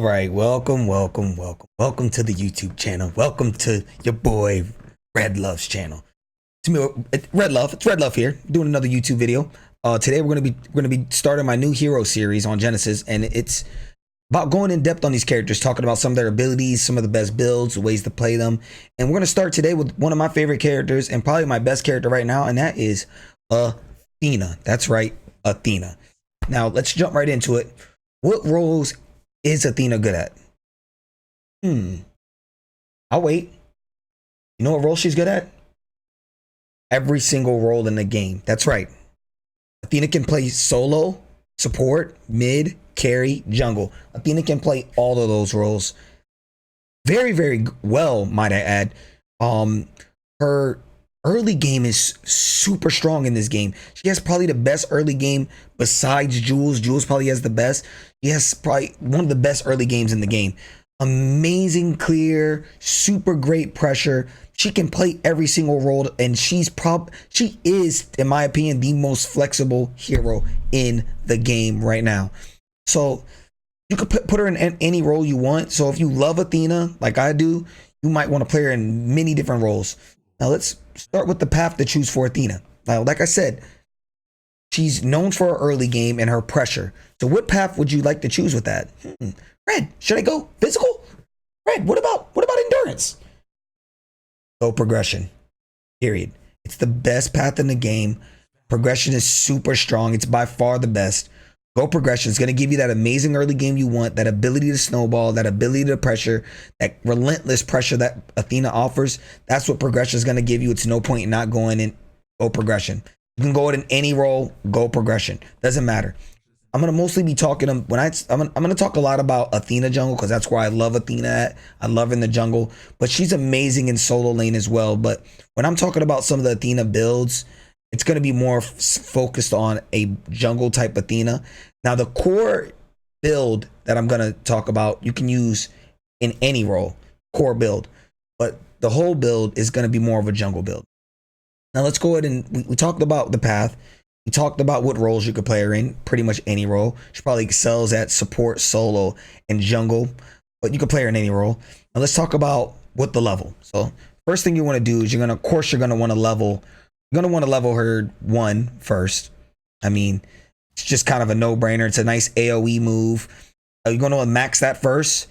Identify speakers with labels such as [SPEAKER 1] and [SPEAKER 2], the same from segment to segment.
[SPEAKER 1] right, welcome to the YouTube channel. Welcome to your boy Redluv's channel. To me, it's Redluv here, doing another YouTube video. Today we're gonna be starting my new hero series on Genesis, and it's about going in depth on these characters, talking about some of their abilities, some of the best builds, ways to play them. And we're gonna start today with one of my favorite characters and probably my best character right now, and that is Athena. That's right, Athena. Now let's jump right into it. What roles is Athena good at? I'll wait. You know what role she's good at? Every single role in the game. That's right. Athena can play solo, support, mid, carry, jungle. Athena can play all of those roles very, very well, might I add. Her early game is super strong in this game. She has probably the best early game besides Jules. Jules probably has the best. She has probably one of the best early games in the game. Amazing clear, super great pressure. She can play every single role, and she is, in my opinion, the most flexible hero in the game right now. So you could put her in any role you want. So if you love Athena like I do, you might want to play her in many different roles. Now let's start with the path to choose for Athena. Now, like I said, she's known for her early game and her pressure. So what path would you like to choose with that? Red, should I go physical? Red, what about endurance? Go progression. Period. It's the best path in the game. Progression is super strong. It's by far the best. Go progression. It's going to give you that amazing early game you want, that ability to snowball, that ability to pressure, that relentless pressure that Athena offers. That's what progression is going to give you. It's no point in not going in. Go progression. You can go it in any role. Go progression. Doesn't matter. I'm going to mostly be talking I'm going to talk a lot about Athena jungle, because that's where I love Athena at. I love her in the jungle, but she's amazing in solo lane as well. But when I'm talking about some of the Athena builds, it's going to be more focused on a jungle type Athena. Now, the core build that I'm going to talk about, you can use in any role, core build, but the whole build is going to be more of a jungle build. Now, let's go ahead and we talked about the path. We talked about what roles you could play her in, pretty much any role. She probably excels at support, solo, and jungle, but you could play her in any role. Now, let's talk about what the level. So first thing you want to do is you're going to want to level her 1 first. I mean, it's just kind of a no-brainer. It's a nice AoE move. You're going to max that first.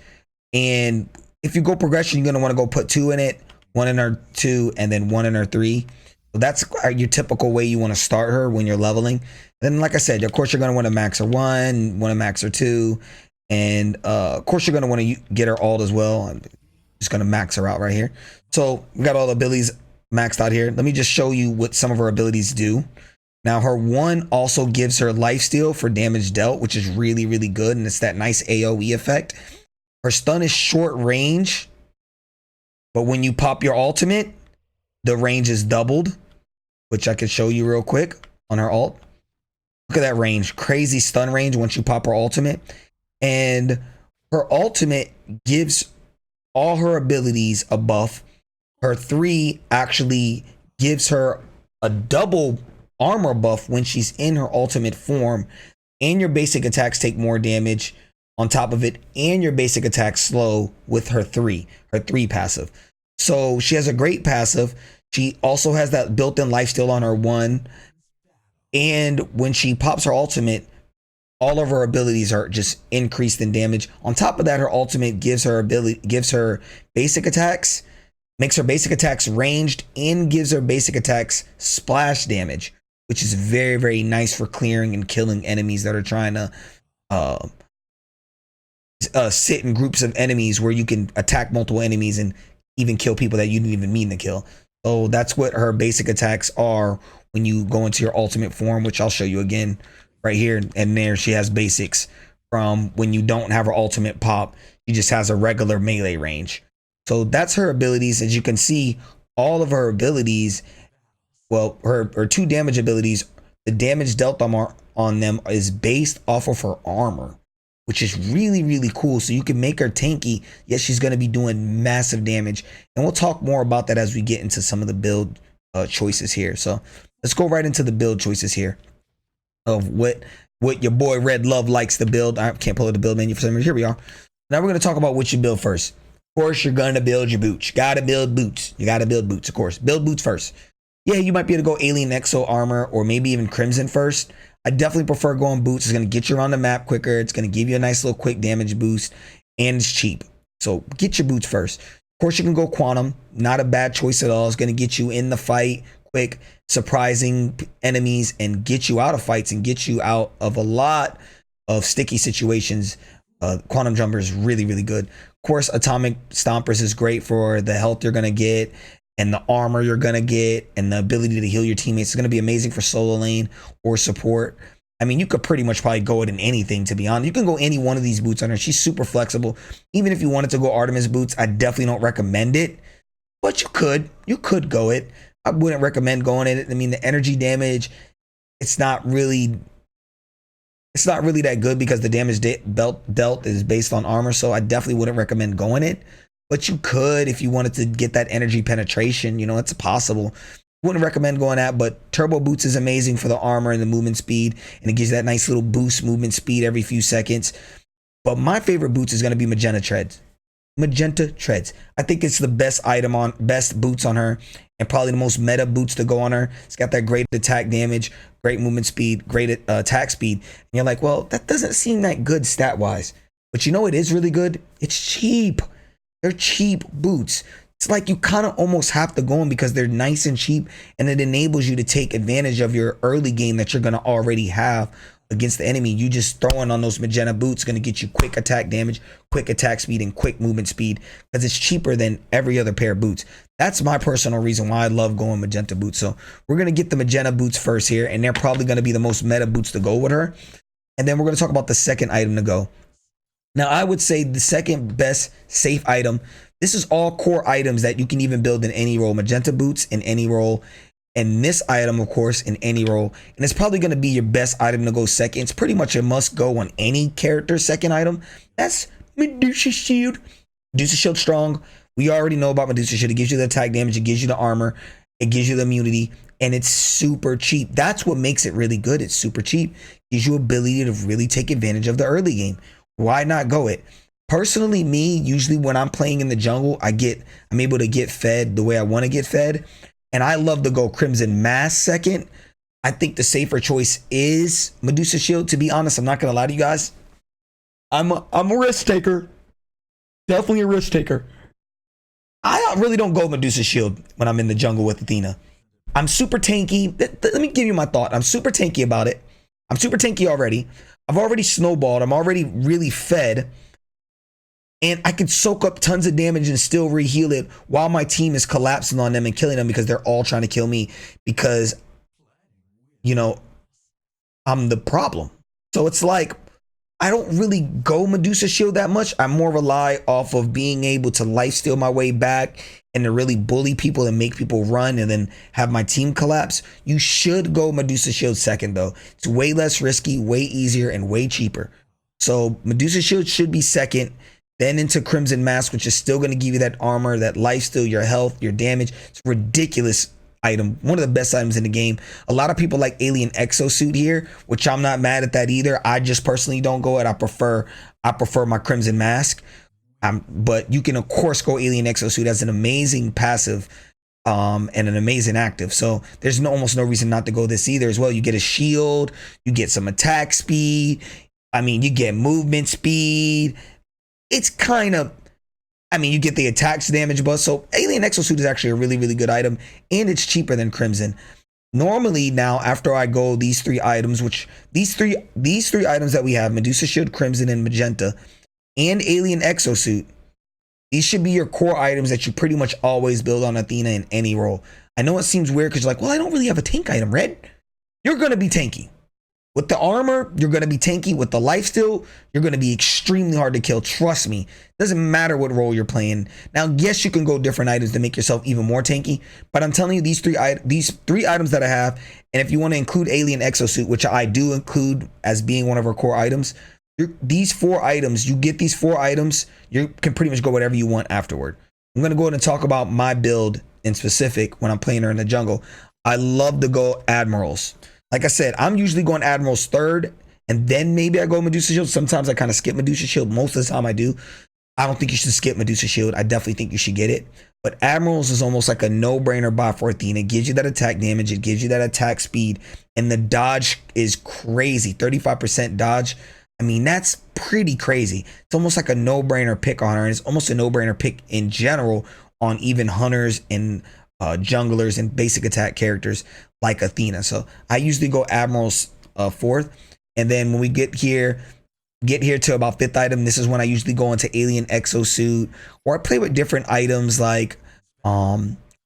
[SPEAKER 1] And if you go progression, you're going to want to go put 2 in it, 1 in her 2, and then 1 in her 3. So that's your typical way you want to start her when you're leveling. Then, like I said, of course, you're going to want to max her 1, want to max her 2. And of course, you're going to want to get her ult as well. I'm just going to max her out right here. So we got all the abilities maxed out here. Let me just show you what some of her abilities do. Now, her 1 also gives her lifesteal for damage dealt, which is really, really good. And it's that nice AoE effect. Her stun is short range, but when you pop your ultimate, the range is doubled, which I can show you real quick on her ult. Look at that range. Crazy stun range once you pop her ultimate. And her ultimate gives all her abilities a buff. Her 3 actually gives her a double armor buff when she's in her ultimate form, and your basic attacks take more damage on top of it, and your basic attacks slow with her 3 passive. So she has a great passive. She also has that built-in lifesteal on her 1, and when she pops her ultimate, all of her abilities are just increased in damage. On top of that, her ultimate gives her basic attacks, makes her basic attacks ranged, and gives her basic attacks splash damage, which is very, very nice for clearing and killing enemies that are trying to sit in groups of enemies where you can attack multiple enemies and even kill people that you didn't even mean to kill. So that's what her basic attacks are when you go into your ultimate form, which I'll show you again right here. And there she has basics from when you don't have her ultimate pop. She just has a regular melee range. So that's her abilities. As you can see, all of her abilities, well, her 2 damage abilities, the damage dealt on them is based off of her armor, which is really, really cool. So you can make her tanky, yet she's going to be doing massive damage. And we'll talk more about that as we get into some of the build choices here. So let's go right into the build choices here of what your boy Redluv likes to build. I can't pull up the build menu for some reason. Here we are. Now we're going to talk about what you build first. Of course, you're going to build your boots. You got to build boots. You got to build boots, of course. Build boots first. Yeah, you might be able to go Alien Exo armor or maybe even Crimson first. I definitely prefer going boots. It's going to get you around the map quicker. It's going to give you a nice little quick damage boost, and it's cheap. So get your boots first. Of course, you can go Quantum. Not a bad choice at all. It's going to get you in the fight quick, surprising enemies, and get you out of fights and get you out of a lot of sticky situations. Quantum Jumper is really, really good. Of course, Atomic Stompers is great for the health you're going to get and the armor you're going to get and the ability to heal your teammates. It's going to be amazing for solo lane or support. I mean, you could pretty much probably go it in anything, to be honest. You can go any one of these boots on her. She's super flexible. Even if you wanted to go Artemis boots, I definitely don't recommend it. But you could. You could go it. I wouldn't recommend going it. I mean, the energy damage, it's not really that good because the damage dealt is based on armor. So I definitely wouldn't recommend going it. But you could if you wanted to get that energy penetration. You know, it's possible. Wouldn't recommend going that, but Turbo Boots is amazing for the armor and the movement speed, and it gives you that nice little boost movement speed every few seconds. But my favorite boots is going to be Magenta Treads. Magenta Treads. I think it's the best boots on her, and probably the most meta boots to go on her. It's got that great attack damage, great movement speed, great attack speed. And you're like, well, that doesn't seem that good stat wise. But you know it is really good? It's cheap. They're cheap boots. It's like you kind of almost have to go them because they're nice and cheap, and it enables you to take advantage of your early game that you're going to already have against the enemy. You just throwing on those magenta boots going to get you quick attack damage, quick attack speed, and quick movement speed because it's cheaper than every other pair of boots. That's my personal reason why I love going magenta boots. So we're going to get the magenta boots first here, and they're probably going to be the most meta boots to go with her. And then we're going to talk about the second item to go. Now, I would say the second best safe item, this is all core items that you can even build in any role. Magenta boots in any role. And this item, of course, in any role. And it's probably going to be your best item to go second. It's pretty much a must go on any character's second item. That's Medusa Shield. Medusa Shield strong. We already know about Medusa Shield. It gives you the attack damage. It gives you the armor. It gives you the immunity. And it's super cheap. That's what makes it really good. It's super cheap. Gives you ability to really take advantage of the early game. Why not go it? Personally, me, usually when I'm playing in the jungle, I'm able to get fed the way I want to get fed. And I love to go Crimson Mask second. I think the safer choice is Medusa Shield. To be honest, I'm not going to lie to you guys. I'm a risk taker. Definitely a risk taker. I really don't go Medusa Shield when I'm in the jungle with Athena. I'm super tanky. Let me give you my thought. I'm super tanky about it. I'm super tanky already. I've already snowballed. I'm already really fed. And I can soak up tons of damage and still reheal it while my team is collapsing on them and killing them because they're all trying to kill me because, you know, I'm the problem. So it's like, I don't really go Medusa Shield that much. I more rely off of being able to lifesteal my way back and to really bully people and make people run and then have my team collapse. You should go Medusa Shield second though. It's way less risky, way easier, and way cheaper. So Medusa Shield should be second. Then into Crimson Mask, which is still going to give you that armor, that lifesteal, your health, your damage. It's a ridiculous item. One of the best items in the game. A lot of people like Alien Exosuit here, which I'm not mad at that either. I just personally don't go it. I prefer my Crimson Mask. But you can of course go Alien Exosuit as an amazing passive and an amazing active. So there's almost no reason not to go this either as well. You get a shield, you get some attack speed. I mean, you get movement speed. It's kind of, I mean, you get the attacks damage buff. So Alien Exosuit is actually a really, really good item, and it's cheaper than Crimson. Normally now, after I go these three items, which these three items that we have, Medusa Shield, Crimson, and Magenta, and Alien Exosuit, these should be your core items that you pretty much always build on Athena in any role. I know it seems weird because you're like, well, I don't really have a tank item, Red. You're going to be tanky. With the armor, you're going to be tanky. With the lifesteal, you're going to be extremely hard to kill. Trust me. Doesn't matter what role you're playing. Now, yes, you can go different items to make yourself even more tanky. But I'm telling you, these three items that I have, and if you want to include Alien Exosuit, which I do include as being one of our core items, these 4 items, you get these 4 items, you can pretty much go whatever you want afterward. I'm going to go ahead and talk about my build in specific when I'm playing her in the jungle. I love to go Admirals. Like I said, I'm usually going Admirals third, and then maybe I go Medusa Shield. Sometimes I kind of skip Medusa Shield. Most of the time I do. I don't think you should skip Medusa Shield. I definitely think you should get it. But Admirals is almost like a no-brainer buy for Athena. It gives you that attack damage. It gives you that attack speed. And the dodge is crazy. 35% dodge. I mean, that's pretty crazy. It's almost like a no-brainer pick on her. And it's almost a no-brainer pick in general on even hunters and junglers and basic attack characters like Athena. So I usually go Admirals fourth. And then when we get here to about fifth item, this is when I usually go into Alien Exosuit, or I play with different items like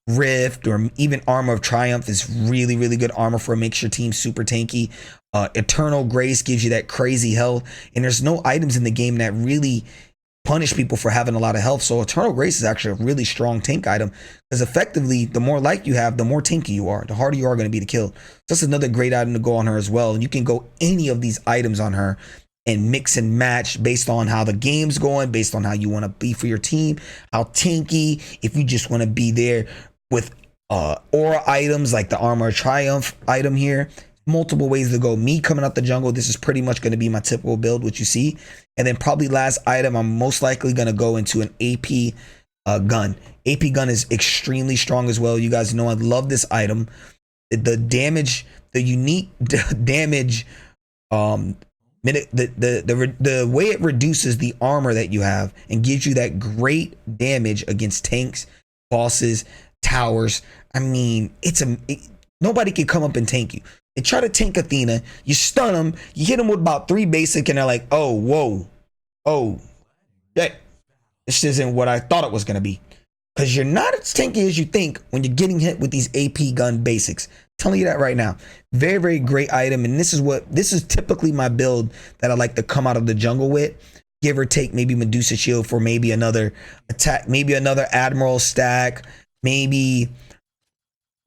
[SPEAKER 1] Rift, or even Armor of Triumph is really, really good armor for makes your team super tanky. Eternal Grace gives you that crazy health, and there's no items in the game that really punish people for having a lot of health. So Eternal Grace is actually a really strong tank item, because effectively the more life you have, the more tanky you are, the harder you are going to be to kill. So that's another great item to go on her as well. And you can go any of these items on her and mix and match based on how the game's going, based on how you want to be for your team, how tanky, if you just want to be there with aura items like the Armor of Triumph item here. Multiple ways to go. Me coming out the jungle, this is pretty much going to be my typical build, what you see. And then probably last item, I'm most likely going to go into an AP gun. AP gun is extremely strong as well. You guys know I love this item. The damage, the unique damage, the way it reduces the armor that you have and gives you that great damage against tanks, bosses, towers. I mean, nobody can come up and tank you. They try to tank Athena, you stun them, you hit them with about 3 basic, and they're like, oh, whoa, oh, this isn't what I thought it was going to be. Because you're not as tanky as you think when you're getting hit with these AP gun basics. I'm telling you that right now. Very, very great item. And this is typically my build that I like to come out of the jungle with. Give or take maybe Medusa Shield for maybe another attack, maybe another Admiral stack, maybe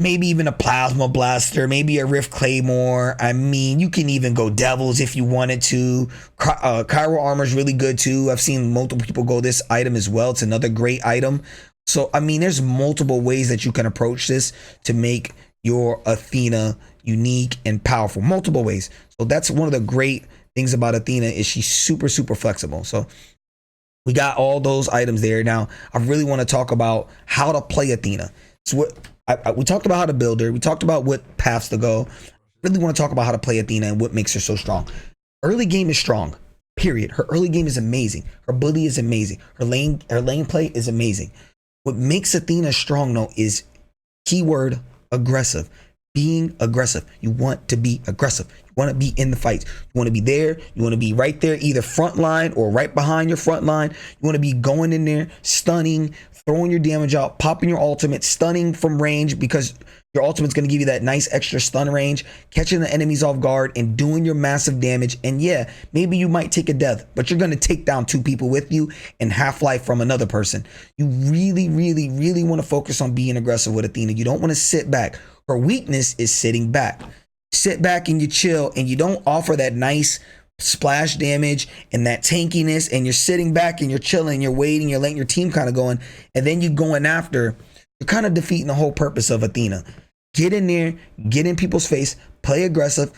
[SPEAKER 1] even a Plasma Blaster, maybe a Rift Claymore. I mean, you can even go Devils if you wanted to. Chiral Armor is really good too. I've seen multiple people go this item as well. It's another great item. So, I mean, there's multiple ways that you can approach this to make your Athena unique and powerful. Multiple ways. So that's one of the great things about Athena is she's super, super flexible. So we got all those items there. Now, I really want to talk about how to play Athena. So what we talked about how to build her. We talked about what paths to go. I really want to talk about how to play Athena and what makes her so strong. Early game is strong, period. Her early game is amazing. Her ability is amazing. Her lane play is amazing. What makes Athena strong, though, is keyword aggressive. Being aggressive. You want to be aggressive. You want to be in the fights. You want to be there. You want to be right there, either front line or right behind your front line. You want to be going in there, stunning, throwing your damage out, popping your ultimate, stunning from range, because your ultimate's going to give you that nice extra stun range, catching the enemies off guard and doing your massive damage. And yeah, maybe you might take a death, but you're going to take down 2 people with you and half-life from another person. You really, really, really want to focus on being aggressive with Athena. You don't want to sit back. Her weakness is sitting back. Sit back and you chill, and you don't offer that nice splash damage and that tankiness, and you're sitting back and you're chilling, you're waiting, you're letting your team kind of going, and then you're going after. You're kind of defeating the whole purpose of Athena. Get in there, get in people's face, play aggressive,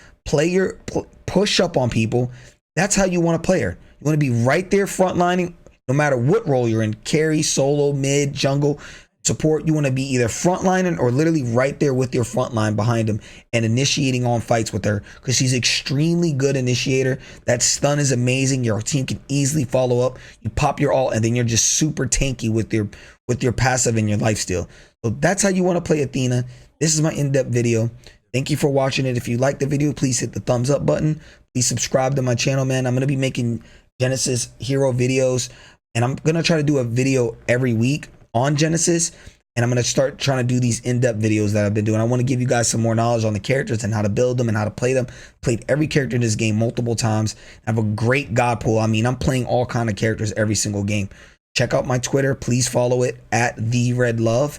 [SPEAKER 1] push up on people. That's how you want to play her. You want to be right there frontlining, no matter what role you're in, carry, solo, mid, jungle, support. You want to be either frontlining or literally right there with your front line behind him and initiating on fights with her, because she's extremely good initiator. That stun is amazing. Your team can easily follow up. You pop your ult, and then you're just super tanky with your passive and your lifesteal. So that's how you want to play Athena. This is my in-depth video. Thank you for watching it. If you like the video, please hit the thumbs up button. Please subscribe to my channel, man. I'm going to be making Genesis hero videos, and I'm going to try to do a video every week on Genesis, and I'm going to start trying to do these in-depth videos that I've been doing. I want to give you guys some more knowledge on the characters and how to build them and how to play them. Played every character in this game multiple times. I have a great god pool. I mean, I'm playing all kind of characters every single game. Check out my Twitter. Please follow it at the Redluv.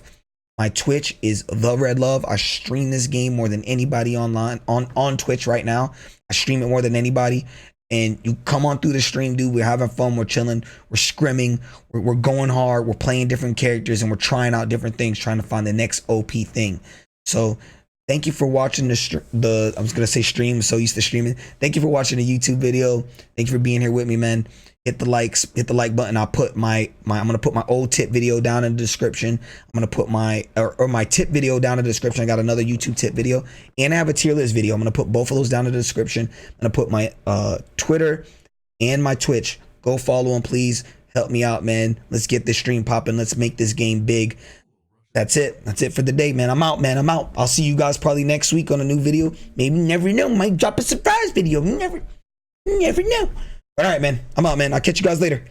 [SPEAKER 1] My Twitch is the Redluv. I stream this game more than anybody online on Twitch right now. I stream it more than anybody. And you come on through the stream, dude. We're having fun. We're chilling. We're scrimming. We're going hard. We're playing different characters, and we're trying out different things, trying to find the next OP thing. So Thank you for watching the I was gonna say stream, so used to streaming. Thank you for watching the YouTube video. Thank you for being here with me, man. Hit the likes, hit the like button. I'll put my I'm gonna put my old tip video down in the description. I'm gonna put my or my tip video down in the description. I got another YouTube tip video, and I have a tier list video. I'm gonna put both of those down in the description. I'm gonna put my Twitter and my Twitch. Go follow them, please. Help me out, man. Let's get this stream popping. Let's make this game big. That's it. That's it for the day, man. I'm out, man. I'm out. I'll see you guys probably next week on a new video. Maybe, never know. Might drop a surprise video. Never know. All right, man. I'm out, man. I'll catch you guys later.